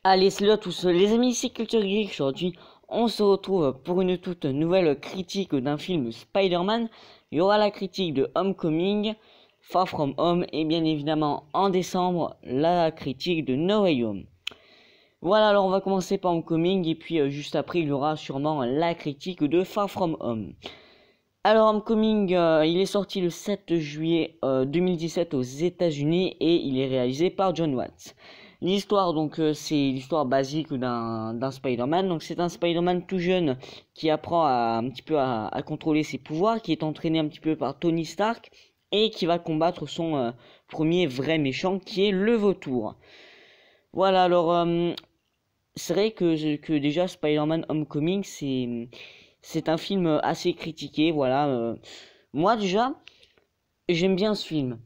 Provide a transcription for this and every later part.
Allez, salut à tous les amis, ici Culture Geek. Aujourd'hui, on se retrouve pour une toute nouvelle critique d'un film Spider-Man. Il y aura la critique de Homecoming, Far From Home et bien évidemment en décembre, la critique de No Way Home. Voilà, alors on va commencer par Homecoming et puis juste après, il y aura sûrement la critique de Far From Home. Alors Homecoming, il est sorti le 7 juillet 2017 aux États-Unis et il est réalisé par John Watts. L'histoire, donc, c'est l'histoire basique d'un Spider-Man. Donc, c'est un Spider-Man tout jeune qui apprend un petit peu à contrôler ses pouvoirs, qui est entraîné un petit peu par Tony Stark et qui va combattre son premier vrai méchant, qui est le Vautour. Voilà, alors, c'est vrai que déjà Spider-Man Homecoming, c'est un film assez critiqué. Voilà, moi déjà, j'aime bien ce film.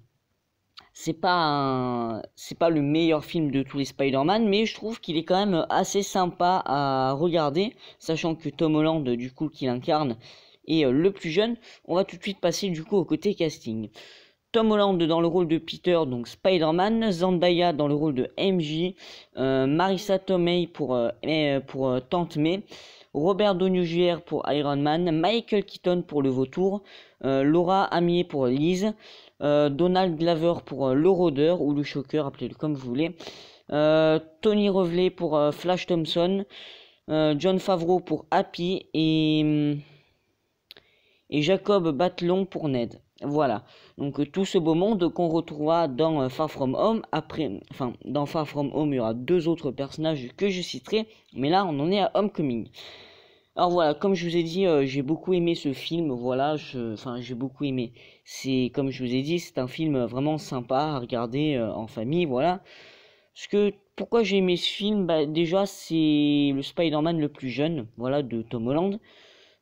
C'est pas le meilleur film de tous les Spider-Man, mais je trouve qu'il est quand même assez sympa à regarder, sachant que Tom Holland, du coup, qui l'incarne, est le plus jeune. On va tout de suite passer, du coup, au côté casting. Tom Holland dans le rôle de Peter, donc Spider-Man, Zendaya dans le rôle de MJ, Marissa Tomei pour Tante May, Robert Downey Jr. pour Iron Man, Michael Keaton pour le Vautour, Laura Amier pour Liz, Donald Glover pour le Rôdeur ou le Shocker, appelez-le comme vous voulez, Tony Revelet pour Flash Thompson, John Favreau pour Happy et Jacob Batalon pour Ned. Voilà, donc tout ce beau monde qu'on retrouvera dans Far From Home. Dans Far From Home, il y aura deux autres personnages que je citerai, mais là, on en est à Homecoming. Alors voilà, comme je vous ai dit, j'ai beaucoup aimé ce film. Voilà, j'ai beaucoup aimé. C'est comme je vous ai dit, c'est un film vraiment sympa à regarder en famille. Voilà. Pourquoi j'ai aimé ce film? Bah déjà, c'est le Spider-Man le plus jeune. Voilà, de Tom Holland.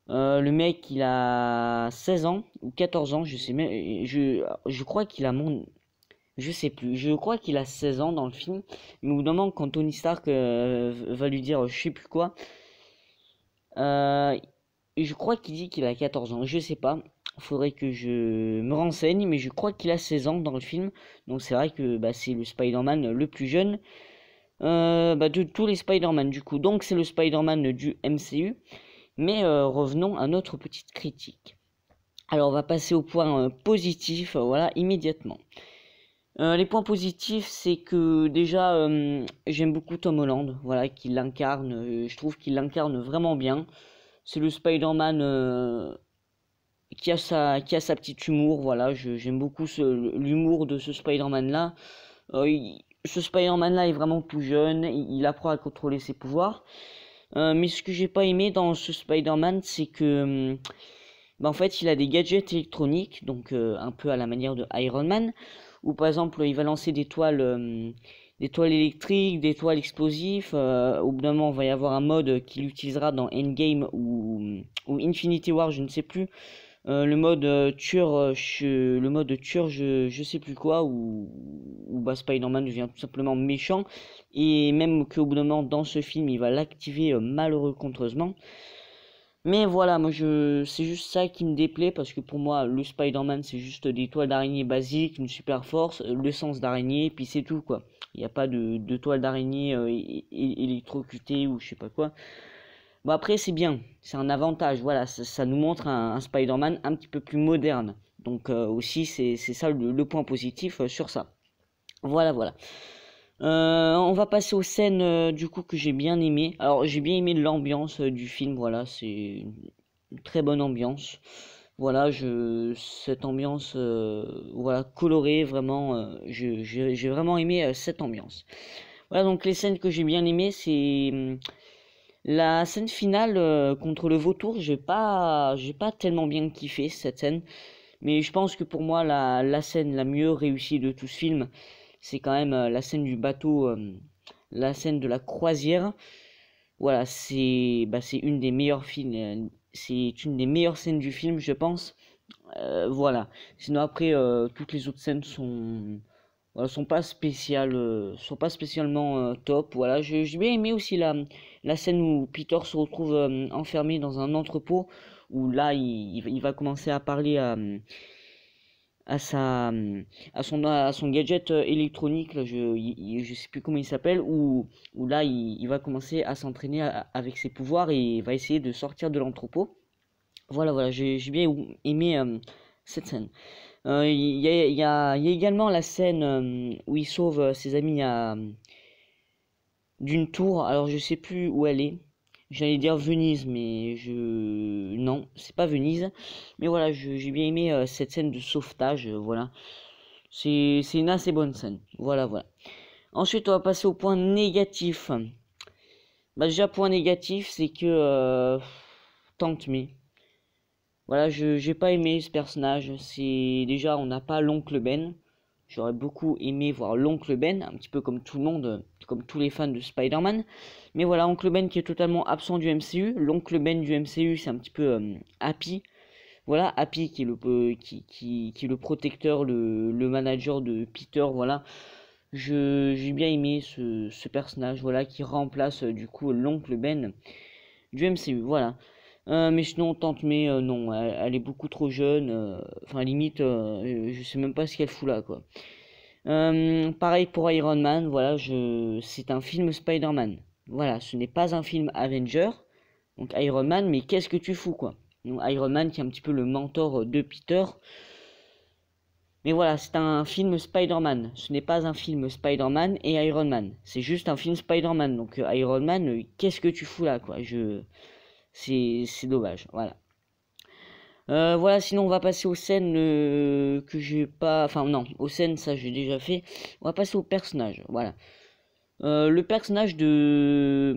Le mec, il a 16 ans ou 14 ans, je sais même, je crois qu'il a je sais plus, je crois qu'il a 16 ans dans le film, mais au bout d'un moment, quand Tony Stark va lui dire je sais plus quoi, euh, je crois qu'il dit qu'il a 14 ans, je sais pas, faudrait que je me renseigne, mais je crois qu'il a 16 ans dans le film, donc c'est vrai que bah, c'est le Spider-Man le plus jeune de tous les Spider-Man du coup, donc c'est le Spider-Man du MCU. Mais revenons à notre petite critique. Alors on va passer au point positif, voilà, immédiatement. Les points positifs, c'est que déjà j'aime beaucoup Tom Holland, voilà, qui l'incarne, je trouve qu'il l'incarne vraiment bien. C'est le Spider-Man qui a sa petite humour, voilà, j'aime beaucoup l'humour de ce Spider-Man là. Ce Spider-Man là est vraiment tout jeune, il apprend à contrôler ses pouvoirs. Mais ce que j'ai pas aimé dans ce Spider-Man, c'est que en fait, il a des gadgets électroniques, donc un peu à la manière de Iron Man, où par exemple, il va lancer des toiles électriques, des toiles explosives. Au bout d'un moment, il va y avoir un mode qu'il utilisera dans Endgame ou Infinity War, je ne sais plus. Le mode tueur, je sais plus quoi, où bah, Spider-Man devient tout simplement méchant, et même qu'au bout d'un moment dans ce film il va l'activer malheureusement. Mais voilà, c'est juste ça qui me déplaît, parce que pour moi le Spider-Man c'est juste des toiles d'araignée basiques, une super force, le sens d'araignée, puis c'est tout quoi. Il n'y a pas de toile d'araignée électrocutée ou je sais pas quoi. Bon après c'est bien, c'est un avantage, voilà, ça nous montre un Spider-Man un petit peu plus moderne. Donc aussi c'est ça le point positif sur ça. Voilà, voilà. On va passer aux scènes du coup que j'ai bien aimé. Alors j'ai bien aimé l'ambiance du film, voilà, c'est une très bonne ambiance. Voilà, cette ambiance voilà, colorée, vraiment, j'ai vraiment aimé cette ambiance. Voilà, donc les scènes que j'ai bien aimé, c'est la scène finale contre le vautour. J'ai pas tellement bien kiffé cette scène, mais je pense que pour moi la scène la mieux réussie de tout ce film, c'est quand même la scène du bateau, la scène de la croisière. Voilà, c'est une des meilleures films, c'est une des meilleures scènes du film, je pense. Voilà. Sinon après toutes les autres scènes sont pas spécialement top. Voilà, j'ai bien aimé aussi la scène où Peter se retrouve enfermé dans un entrepôt, où là il va commencer à parler à son gadget électronique, là, je sais plus comment il s'appelle, où là il va commencer à s'entraîner avec ses pouvoirs et il va essayer de sortir de l'entrepôt. Voilà, j'ai bien aimé cette scène. Il y a également la scène où il sauve ses amis d'une tour. Alors je sais plus où elle est. J'allais dire Venise, mais non, c'est pas Venise. Mais voilà, j'ai bien aimé cette scène de sauvetage. Voilà, c'est une assez bonne scène. Voilà. Ensuite, on va passer au point négatif. Bah déjà, point négatif, c'est que Tante May. Voilà, j'ai pas aimé ce personnage. C'est déjà, on n'a pas l'oncle Ben. J'aurais beaucoup aimé voir l'oncle Ben, un petit peu comme tout le monde, comme tous les fans de Spider-Man. Mais voilà, oncle Ben qui est totalement absent du MCU. L'oncle Ben du MCU, c'est un petit peu Happy. Voilà, Happy qui est qui est le protecteur, le manager de Peter. Voilà, j'ai bien aimé ce personnage. Voilà, qui remplace du coup l'oncle Ben du MCU. Voilà. Mais sinon, Tante May, non, elle est beaucoup trop jeune. Enfin, limite, je sais même pas ce qu'elle fout là, quoi. Pareil pour Iron Man, voilà, c'est un film Spider-Man. Voilà, ce n'est pas un film Avenger. Donc Iron Man, mais qu'est-ce que tu fous, quoi? Donc Iron Man qui est un petit peu le mentor de Peter. Mais voilà, c'est un film Spider-Man. Ce n'est pas un film Spider-Man et Iron Man. C'est juste un film Spider-Man. Donc Iron Man, qu'est-ce que tu fous là, quoi? C'est dommage, voilà. Voilà, sinon on va passer aux scènes que j'ai pas... Enfin non, aux scènes ça j'ai déjà fait. On va passer aux personnages, voilà. Le personnage de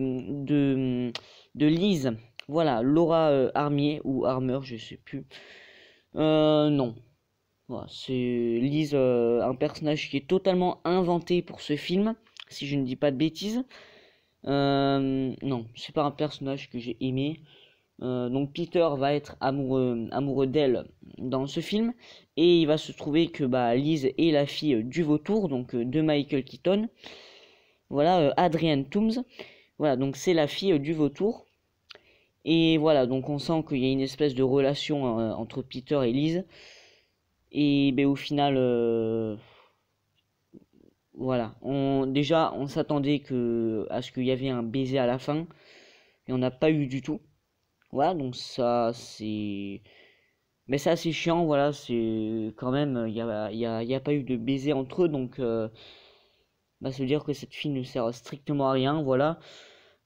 Liz, voilà, Laura Armier ou Armor, je sais plus. Non, voilà, c'est Liz, un personnage qui est totalement inventé pour ce film, si je ne dis pas de bêtises. Non, c'est pas un personnage que j'ai aimé. Donc Peter va être amoureux d'elle dans ce film et il va se trouver que bah, Liz est la fille du vautour, donc de Michael Keaton. Voilà, Adrienne Toomes. Voilà, donc c'est la fille du vautour. Et voilà, donc on sent qu'il y a une espèce de relation entre Peter et Liz. Et ben, au final, voilà, déjà on s'attendait à ce qu'il y avait un baiser à la fin et on n'a pas eu du tout. Voilà, donc ça c'est... Mais c'est assez chiant, voilà, c'est quand même, y a pas eu de baiser entre eux, donc bah, ça veut dire que cette fille ne sert strictement à rien, voilà.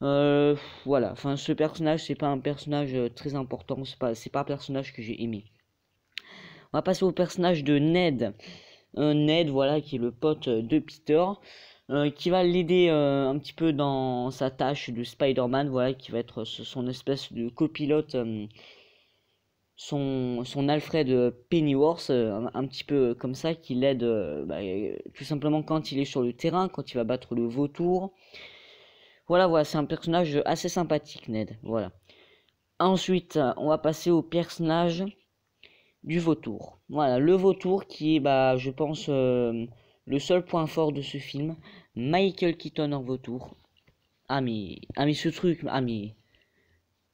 Euh, voilà, enfin ce personnage, c'est pas un personnage très important, c'est pas un personnage que j'ai aimé. On va passer au personnage de Ned. Ned, voilà, qui est le pote de Peter, qui va l'aider un petit peu dans sa tâche de Spider-Man, voilà, qui va être son espèce de copilote. Son Alfred Pennyworth, un petit peu comme ça, qui l'aide bah, tout simplement quand il est sur le terrain, quand il va battre le vautour. Voilà, c'est un personnage assez sympathique, Ned. Voilà. Ensuite, on va passer au personnage du vautour. Voilà, le vautour qui est, bah, je pense, le seul point fort de ce film. Michael Keaton en vautour. Ah mais ce truc, ah mais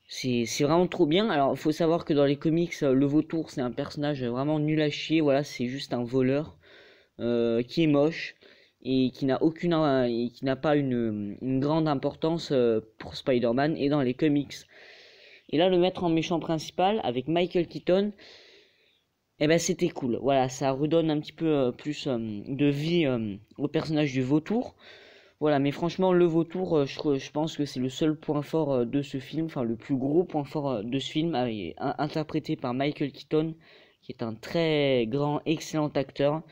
c'est vraiment trop bien. Alors, il faut savoir que dans les comics, le vautour, c'est un personnage vraiment nul à chier. Voilà, c'est juste un voleur qui est moche et qui n'a pas une grande importance pour Spider-Man et dans les comics. Et là, le mettre en méchant principal avec Michael Keaton, eh ben, c'était cool. Voilà, ça redonne un petit peu plus de vie au personnage du vautour. Voilà, mais franchement, le vautour, je pense que c'est le seul point fort de ce film, enfin le plus gros point fort de ce film, interprété par Michael Keaton, qui est un très grand, excellent acteur,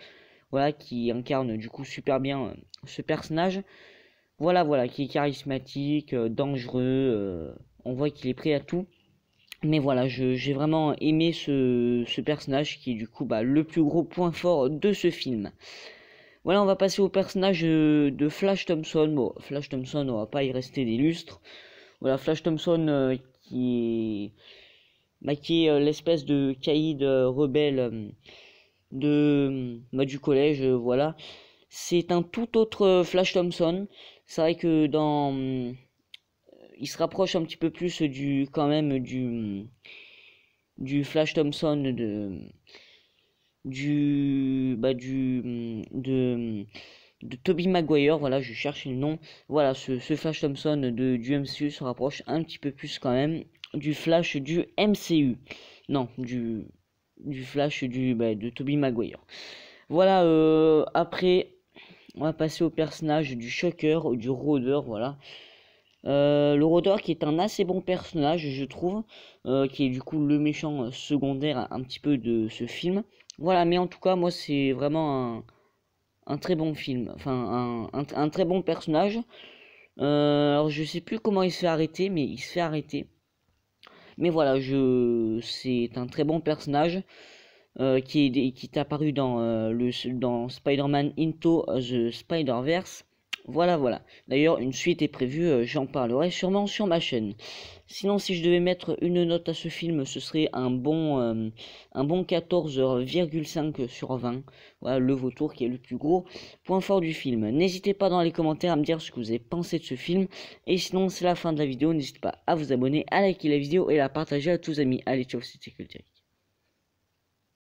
voilà, qui incarne du coup super bien ce personnage. Voilà, qui est charismatique, dangereux, on voit qu'il est prêt à tout. Mais voilà, j'ai vraiment aimé ce personnage qui est du coup bah, le plus gros point fort de ce film. Voilà, on va passer au personnage de Flash Thompson. Bon, Flash Thompson, on va pas y rester des lustres. Voilà, Flash Thompson qui est l'espèce de caïd rebelle du collège, voilà. C'est un tout autre Flash Thompson. C'est vrai que il se rapproche un petit peu plus du Flash Thompson de Tobey Maguire. Voilà, je cherche le nom. Voilà, ce Flash Thompson du MCU se rapproche un petit peu plus quand même du Flash du MCU. Non, du Flash de Tobey Maguire. Voilà, après, on va passer au personnage du Shocker, du Rôdeur, voilà. Le Rôdeur qui est un assez bon personnage, je trouve, qui est du coup le méchant secondaire un petit peu de ce film. Voilà, mais en tout cas, moi, c'est vraiment un très bon film, enfin, un très bon personnage. Alors, je sais plus comment il se fait arrêter, mais il se fait arrêter. Mais voilà, c'est un très bon personnage. Qui est apparu dans Spider-Man Into the Spider-Verse. Voilà, voilà. D'ailleurs, une suite est prévue, j'en parlerai sûrement sur ma chaîne. Sinon, si je devais mettre une note à ce film, ce serait un bon 14,5 sur 20. Voilà, le vautour qui est le plus gros point fort du film. N'hésitez pas dans les commentaires à me dire ce que vous avez pensé de ce film. Et sinon, c'est la fin de la vidéo. N'hésitez pas à vous abonner, à liker la vidéo et à la partager à tous vos amis. Allez, ciao, c'était Culturique.